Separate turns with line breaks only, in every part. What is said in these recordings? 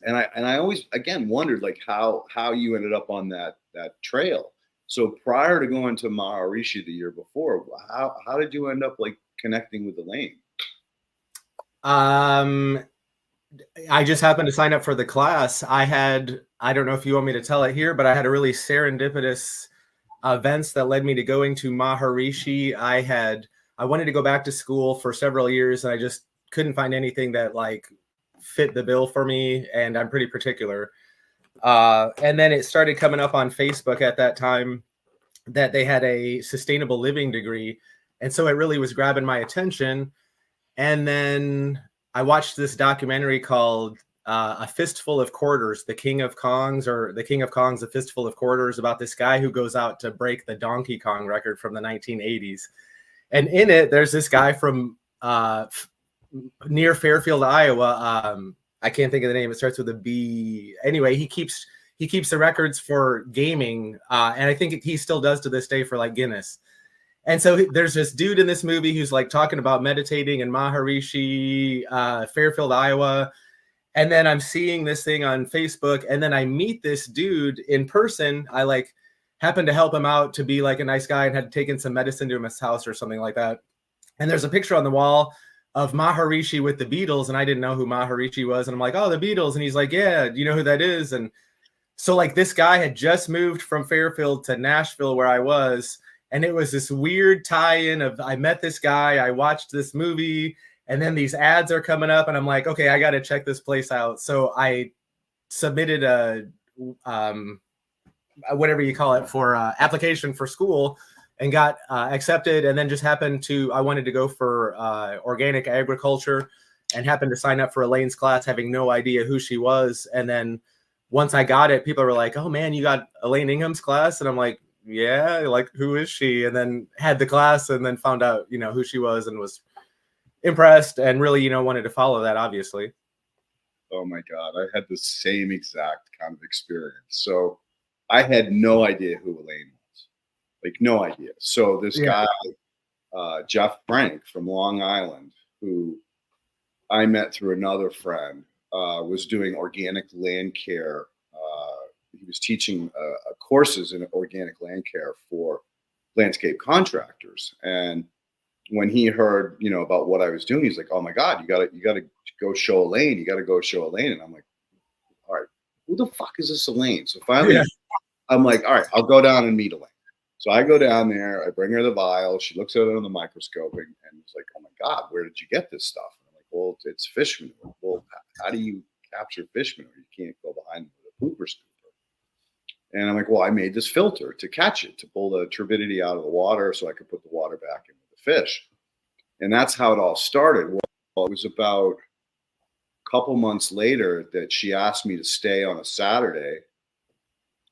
And I always, again, wondered like how you ended up on that trail. So prior to going to Maharishi the year before, how did you end up like connecting with Elaine?
I just happened to sign up for the class. I don't know if you want me to tell it here, but I had a really serendipitous events that led me to going to Maharishi. I wanted to go back to school for several years, and I just couldn't find anything that like fit the bill for me, and I'm pretty particular. And then it started coming up on Facebook at that time that they had a sustainable living degree, and so it really was grabbing my attention. And then I watched this documentary called A Fistful of Quarters, The King of Kongs, or The King of Kongs, A Fistful of Quarters, about this guy who goes out to break the Donkey Kong record from the 1980s. And in it, there's this guy from near Fairfield, Iowa. I can't think of the name. It starts with a B. Anyway, he keeps the records for gaming, and I think he still does to this day for like Guinness. And so there's this dude in this movie who's like talking about meditating in Maharishi, Fairfield, Iowa. And then I'm seeing this thing on Facebook, and then I meet this dude in person. I like happened to help him out to be like a nice guy and had taken some medicine to his house or something like that. And there's a picture on the wall of Maharishi with the Beatles, and I didn't know who Maharishi was. And I'm like, oh, the Beatles. And he's like, yeah, do you know who that is? And so like this guy had just moved from Fairfield to Nashville where I was. And it was this weird tie-in of I met this guy, I watched this movie, and then these ads are coming up, and I'm like, okay, I got to check this place out. So I submitted a whatever you call it for application for school, and got accepted. And then just happened to I wanted to go for organic agriculture, and happened to sign up for Elaine's class, having no idea who she was. And then once I got it, people were like, "Oh man, you got Elaine Ingham's class?" And I'm like, yeah, like who is she? And then had the class, and then found out, who she was, and was impressed, and really, wanted to follow that, obviously.
Oh my God, I had the same exact kind of experience. So I had no idea who Elaine was, like no idea. So this guy, Jeff Frank from Long Island, who I met through another friend, was doing organic land care. He was teaching courses in organic land care for landscape contractors. And when he heard, about what I was doing, he's like, "Oh my God, you gotta go show Elaine. You gotta go show Elaine." And I'm like, "All right, who the fuck is this Elaine?" So finally, I'm like, "All right, I'll go down and meet Elaine." So I go down there. I bring her the vial. She looks at it on the microscope, and it's like, "Oh my God, where did you get this stuff?" And I'm like, "Well, it's fish manure." "Well, how do you capture fish manure? You can't go behind the pooper scooper." And I'm like, "Well, I made this filter to catch it, to pull the turbidity out of the water so I could put the water back into the fish." And that's how it all started. Well, it was about a couple months later that she asked me to stay on a Saturday.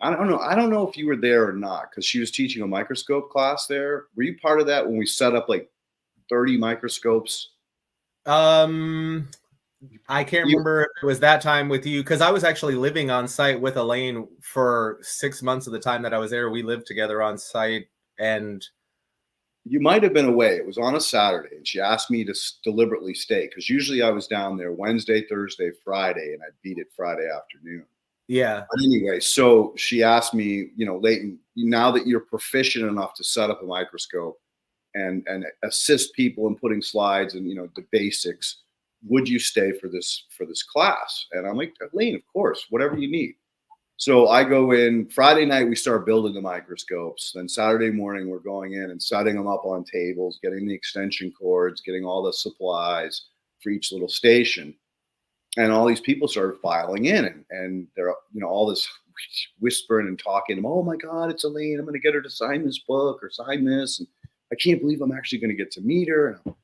I don't know. I don't know if you were there or not, because she was teaching a microscope class there. Were you part of that when we set up like 30 microscopes?
I can't remember if it was that time with you, because I was actually living on site with Elaine for 6 months of the time that I was there. We lived together on site, and
you might have been away. It was on a Saturday, and she asked me to deliberately stay, because usually I was down there Wednesday, Thursday, Friday, and I'd beat it Friday afternoon.
Yeah.
But anyway, so she asked me, Leighton, now that you're proficient enough to set up a microscope and assist people in putting slides and the basics, would you stay for this class? And I'm like, "Elaine, of course, whatever you need." So I go in Friday night, we start building the microscopes. Then Saturday morning, we're going in and setting them up on tables, getting the extension cords, getting all the supplies for each little station. And all these people started filing in, and they're, all this whispering and talking. "Oh my God, it's Elaine. I'm going to get her to sign this book or sign this. And I can't believe I'm actually going to get to meet her." And I'm like,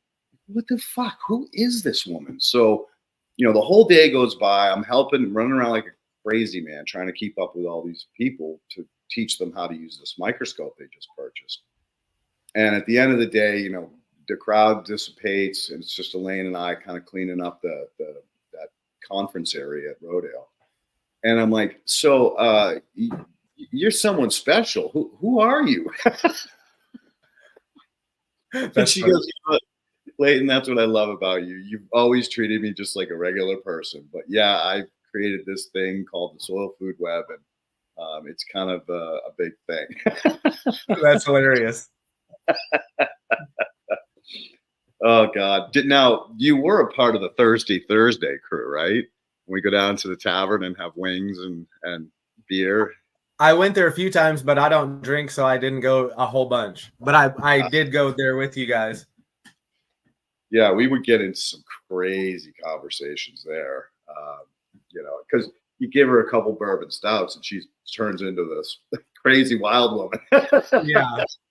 "What the fuck? Who is this woman?" So, the whole day goes by. I'm helping, running around like a crazy man, trying to keep up with all these people to teach them how to use this microscope they just purchased. And at the end of the day, the crowd dissipates, and it's just Elaine and I kind of cleaning up that conference area at Rodale. And I'm like, "So you're someone special. Who are you?" And she goes, "Leighton, that's what I love about you. You've always treated me just like a regular person. But yeah, I've created this thing called the soil food web, and it's kind of a big thing.
That's hilarious.
Oh God! Now you were a part of the Thursday crew, right? We go down to the tavern and have wings and beer.
I went there a few times, but I don't drink, so I didn't go a whole bunch. But I did go there with you guys.
Yeah, we would get into some crazy conversations there. Because you give her a couple bourbon stouts and she turns into this crazy wild woman.
Yeah.